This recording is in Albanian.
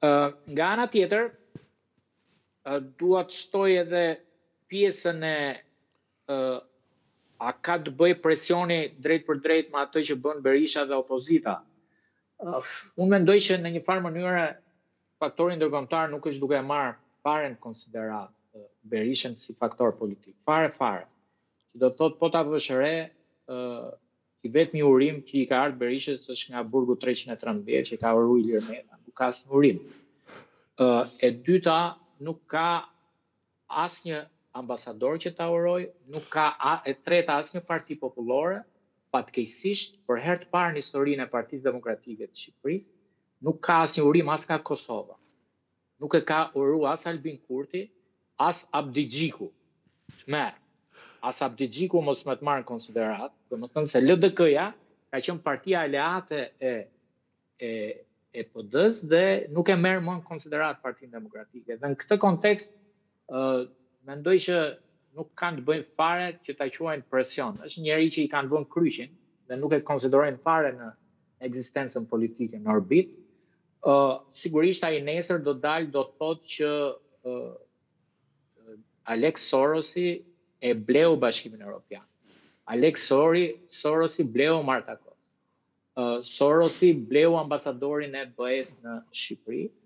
Nga ana tjetër, dua të shtoj edhe pjesën e a ka të bëj presioni drejt për drejt me atë që bën Berisha dhe opozita. Unë mendoj që në një farë mënyrë faktori ndërkombëtar nuk është duke marrë fare në konsiderat Berishën si faktor politik. Fare. Që do të thotë po ta vësh re, i vetmi urim që i ka ardhur Berishës është nga burgu 313 që ka uru Ilir Meta, nuk ka asnjë urim. E dyta, nuk ka asnjë ambasador që ta uroj, nuk ka e treta asnjë parti popullore, fatkeqësisht për herë të parë në historinë e Partisë Demokratike të Shqipërisë, nuk ka asnjë urim as nga Kosova. Nuk e ka uru as Albin Kurti, as Abdi Xhiku. Merë. As Abdi Xhiku mos më të marrë në konsiderat, domethënë se LDK-ja ka qenë partia aleate e PD-s dhe nuk e merr më në konsiderat Partinë Demokratike. Dhe në këtë kontekst, mendoj që nuk kanë të bëjnë fare që ta quajnë presion. Është njeri që i kanë vënë kryqin dhe nuk e konsiderojnë fare në ekzistencën politike në orbit. Sigurisht ai nesër do dalë do thotë që Alex Sorosi e bleu Bashkimin Evropian. Alex Sorosi bleu Marta Kos. Sorosi bleu ambasadorin e BE-s në Shqipëri.